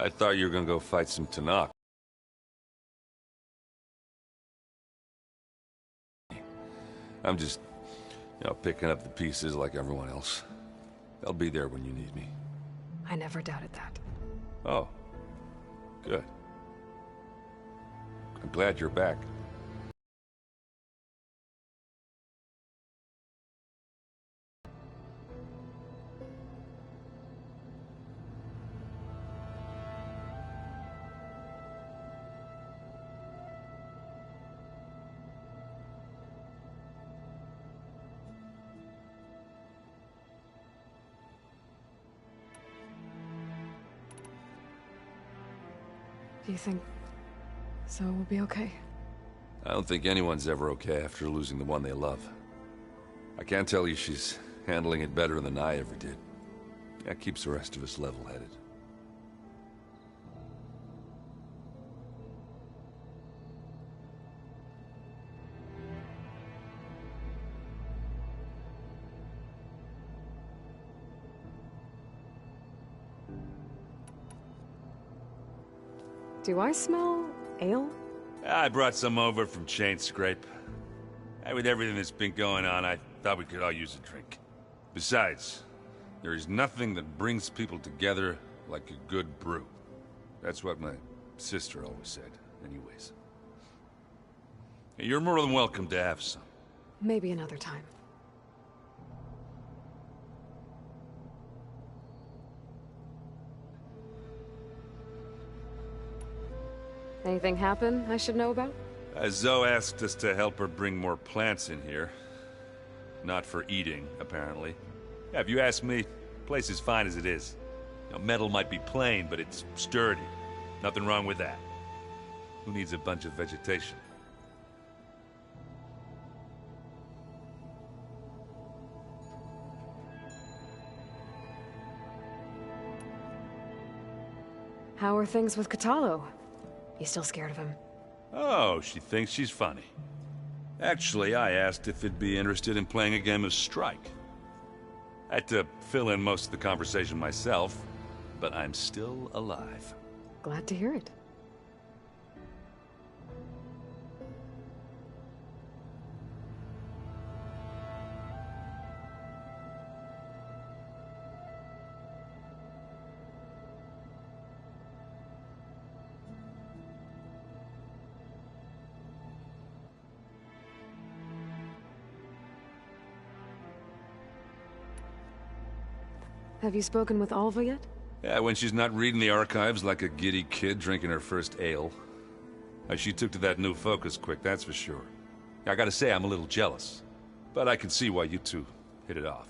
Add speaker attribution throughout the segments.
Speaker 1: I thought you were gonna go fight some Tanakh. I'm just, picking up the pieces like everyone else. I'll be there when you need me.
Speaker 2: I never doubted that.
Speaker 1: Oh. Good. I'm glad you're back.
Speaker 2: Do you think Zoe will be okay?
Speaker 1: I don't think anyone's ever okay after losing the one they love. I can't tell you she's handling it better than I ever did. That keeps the rest of us level-headed.
Speaker 2: Do I smell ale?
Speaker 1: I brought some over from Chain Scrape. With everything that's been going on, I thought we could all use a drink. Besides, there is nothing that brings people together like a good brew. That's what my sister always said, anyways. You're more than welcome to have some.
Speaker 2: Maybe another time. Anything happen I should know about?
Speaker 1: Zoe asked us to help her bring more plants in here. Not for eating, apparently. Yeah, if you ask me, the place is fine as it is. Metal might be plain, but it's sturdy. Nothing wrong with that. Who needs a bunch of vegetation?
Speaker 2: How are things with Kotallo? You still scared of him?
Speaker 1: Oh, she thinks she's funny. Actually, I asked if it'd be interested in playing a game of Strike. I had to fill in most of the conversation myself, but I'm still alive.
Speaker 2: Glad to hear it. Have you spoken with Alva yet?
Speaker 1: Yeah, when she's not reading the archives like a giddy kid drinking her first ale. She took to that new focus quick, that's for sure. I gotta say, I'm a little jealous. But I can see why you two hit it off.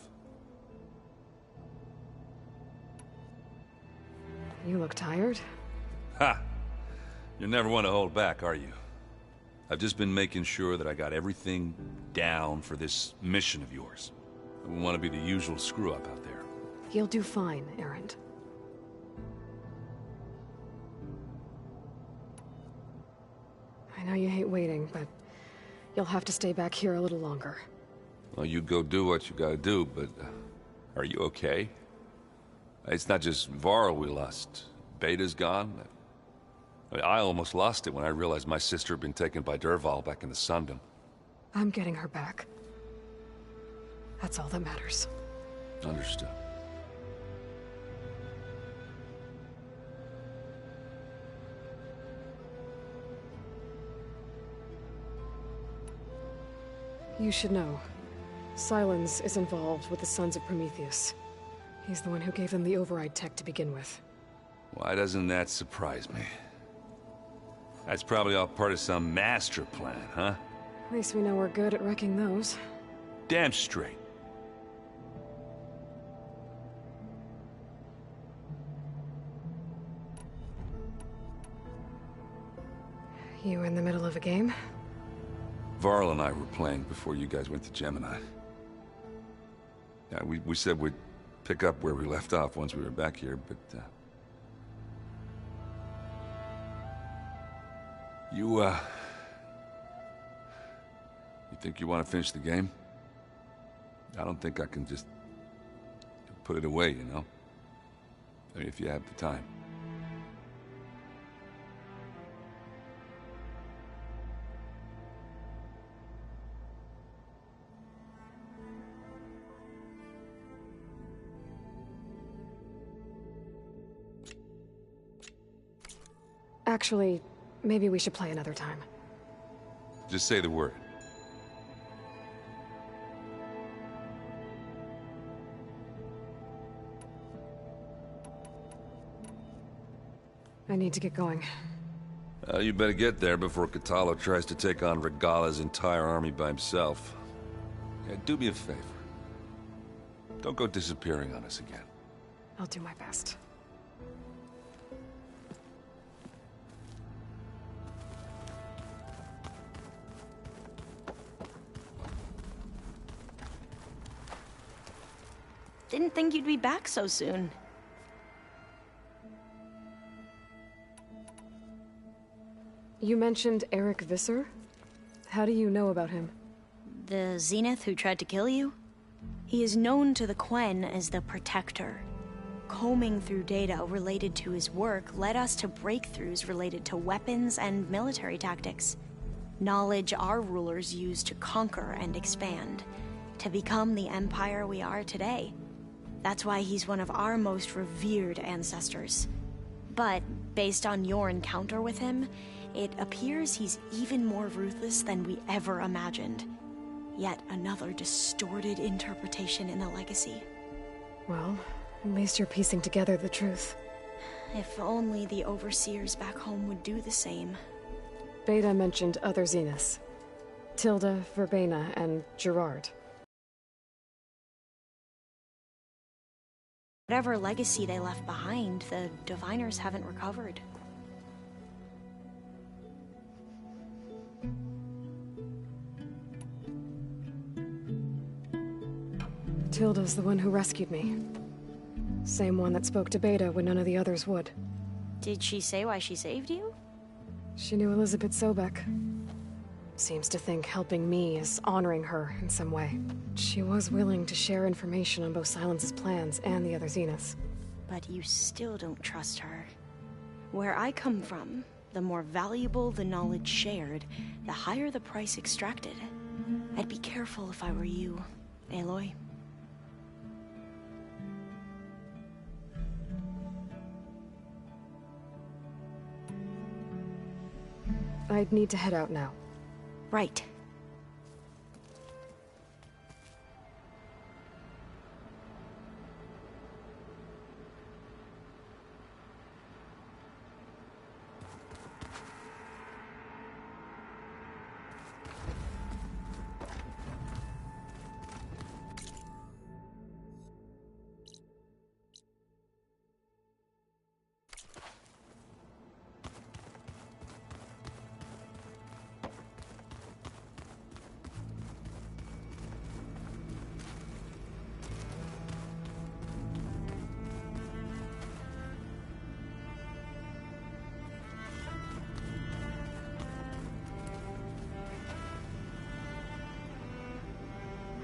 Speaker 2: You look tired.
Speaker 1: Ha! You never want to hold back, are you? I've just been making sure that I got everything down for this mission of yours. I wouldn't want to be the usual screw-up out there.
Speaker 2: You'll do fine, Erend. I know you hate waiting, but you'll have to stay back here a little longer.
Speaker 1: Well, you go do what you gotta do, but are you okay? It's not just Varl we lost. Beta's gone. I almost lost it when I realized my sister had been taken by Dervahl back in the Sundom.
Speaker 2: I'm getting her back. That's all that matters.
Speaker 1: Understood.
Speaker 2: You should know. Sylens is involved with the Sons of Prometheus. He's the one who gave them the override tech to begin with.
Speaker 1: Why doesn't that surprise me? That's probably all part of some master plan, huh?
Speaker 2: At least we know we're good at wrecking those.
Speaker 1: Damn straight.
Speaker 2: You in the middle of a game?
Speaker 1: Varl and I were playing before you guys went to Gemini. Yeah, we said we'd pick up where we left off once we were back here, but, You think you want to finish the game? I don't think I can just put it away, you know? I mean, if you have the time.
Speaker 2: Actually, maybe we should play another time.
Speaker 1: Just say the word.
Speaker 2: I need to get going.
Speaker 1: You better get there before Kotallo tries to take on Regala's entire army by himself. Yeah, do me a favor. Don't go disappearing on us again.
Speaker 2: I'll do my best.
Speaker 3: Didn't think you'd be back so soon.
Speaker 2: You mentioned Eric Visser? How do you know about him?
Speaker 3: The Zenith who tried to kill you? He is known to the Quen as the Protector. Combing through data related to his work led us to breakthroughs related to weapons and military tactics. Knowledge our rulers used to conquer and expand, to become the empire we are today. That's why he's one of our most revered ancestors. But, based on your encounter with him, it appears he's even more ruthless than we ever imagined. Yet another distorted interpretation in the legacy.
Speaker 2: Well, at least you're piecing together the truth.
Speaker 3: If only the overseers back home would do the same.
Speaker 2: Beta mentioned other Zeniths. Tilda, Verbena, and Gerard.
Speaker 3: Whatever legacy they left behind, the Diviners haven't recovered.
Speaker 2: Tilda's the one who rescued me. Same one that spoke to Beta when none of the others would.
Speaker 3: Did she say why she saved you?
Speaker 2: She knew Elizabeth Sobek. Seems to think helping me is honoring her in some way. She was willing to share information on both Silence's plans and the other Zeniths.
Speaker 3: But you still don't trust her. Where I come from, the more valuable the knowledge shared, the higher the price extracted. I'd be careful if I were you, Aloy.
Speaker 2: I'd need to head out now.
Speaker 3: Right.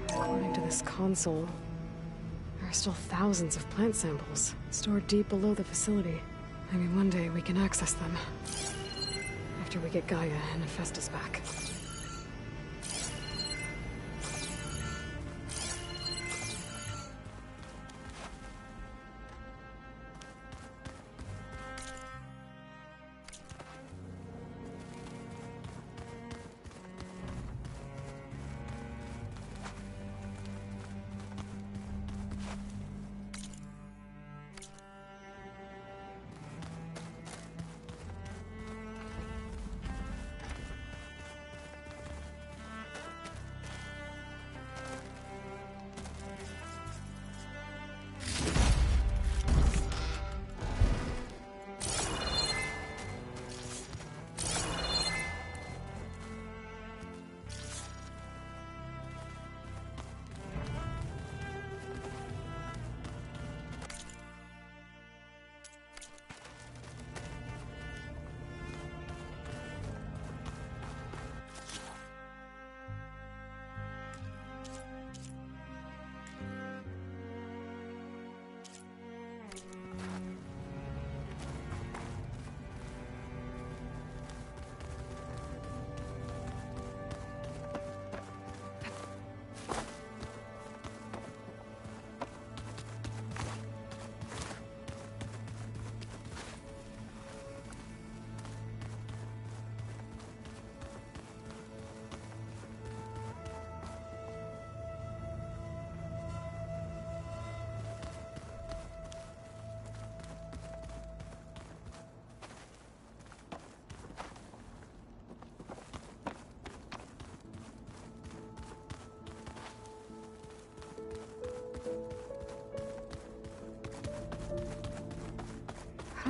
Speaker 2: According to this console, there are still thousands of plant samples stored deep below the facility. Maybe one day we can access them. After we get Gaia and Hephaestus back.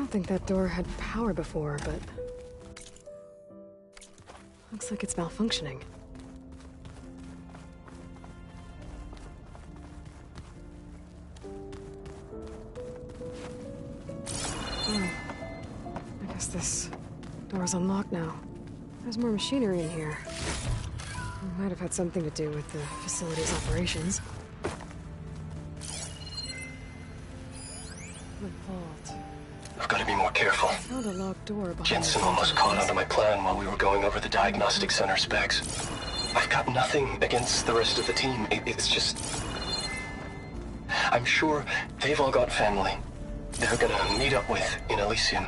Speaker 2: don't think that door had power before, but... looks like it's malfunctioning. Oh. I guess this door's unlocked now. There's more machinery in here. It might have had something to do with the facility's operations. The vault.
Speaker 4: I've got to be more careful.
Speaker 2: I found a locked door behind
Speaker 4: Jensen
Speaker 2: the
Speaker 4: almost caught onto my plan while we were going over the diagnostic center specs. I've got nothing against the rest of the team. It's just... I'm sure they've all got family they're gonna meet up with in Elysium.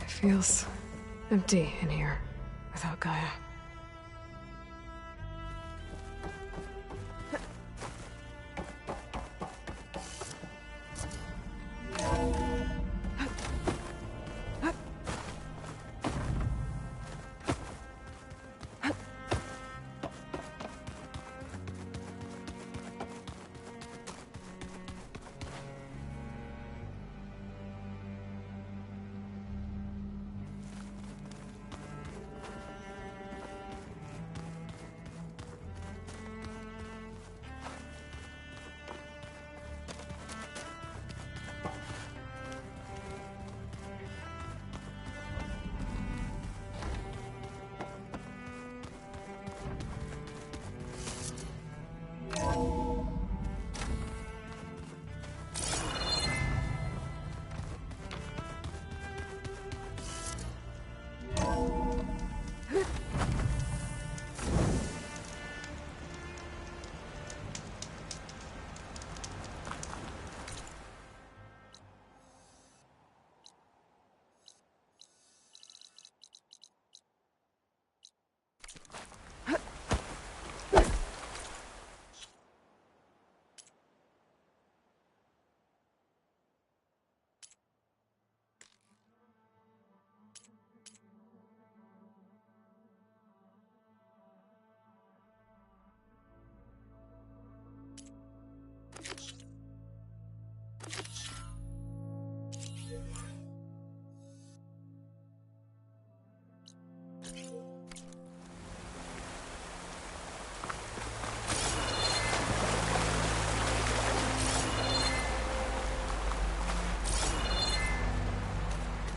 Speaker 2: It feels empty in here without Gaia.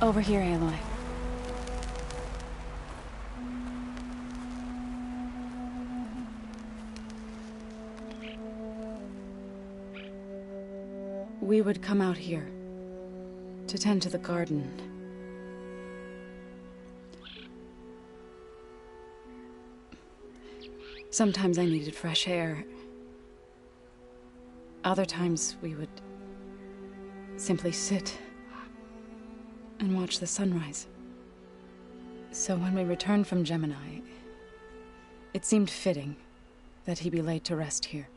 Speaker 5: Over here, Aloy. We would come out here to tend to the garden. Sometimes I needed fresh air. Other times we would simply sit and watch the sunrise. So when we returned from Gemini, it seemed fitting that he be laid to rest here.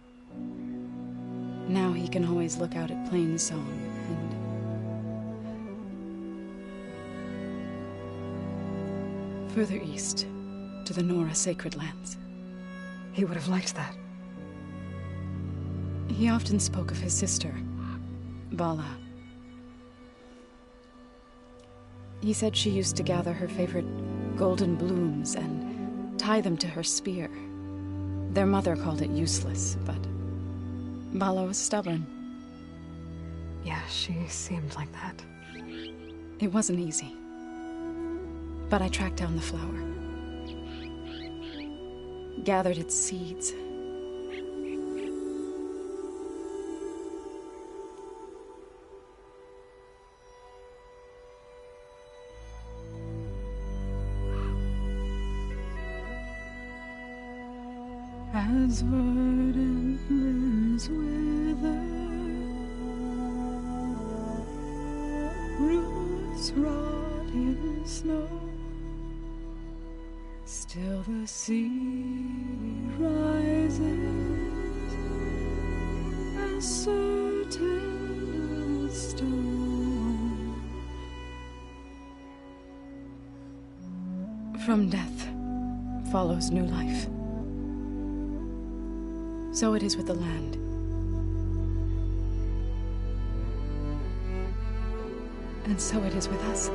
Speaker 5: Now he can always look out at Plainsong and further east to the Nora Sacred Lands.
Speaker 2: He would have liked that.
Speaker 5: He often spoke of his sister, Vala. He said she used to gather her favorite golden blooms and tie them to her spear. Their mother called it useless, but Vala was stubborn.
Speaker 2: Yeah, she seemed like that.
Speaker 5: It wasn't easy. But I tracked down the flower. Gathered its seeds. As verdant limbs wither, roots rot in snow, still the sea rises, as certain as stone. From death follows new life. So it is with the land. And so it is with us.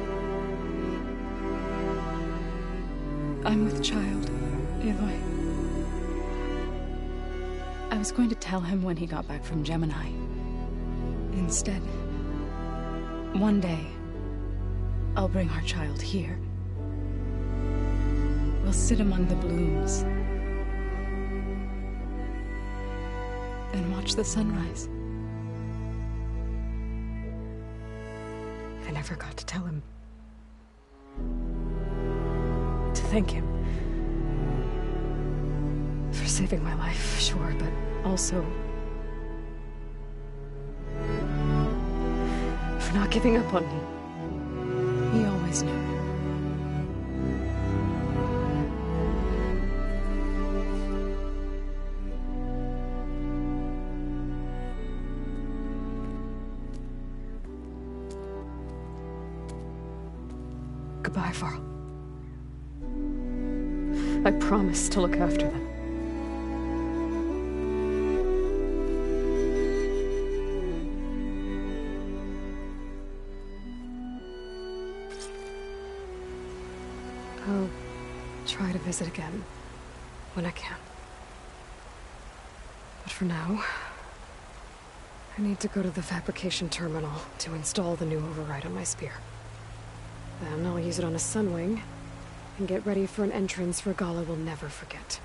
Speaker 5: I'm with child, Aloy. I was going to tell him when he got back from Gemini. Instead, one day, I'll bring our child here. We'll sit among the blooms and watch the sunrise.
Speaker 2: I never got to tell him. To thank him. For saving my life, sure, but also for not giving up on me.
Speaker 5: He always knew.
Speaker 2: Goodbye, Varl. I promise to look after them. I'll try to visit again when I can. But for now, I need to go to the fabrication terminal to install the new override on my spear. Then I'll use it on a Sunwing, and get ready for an entrance Regalla will never forget.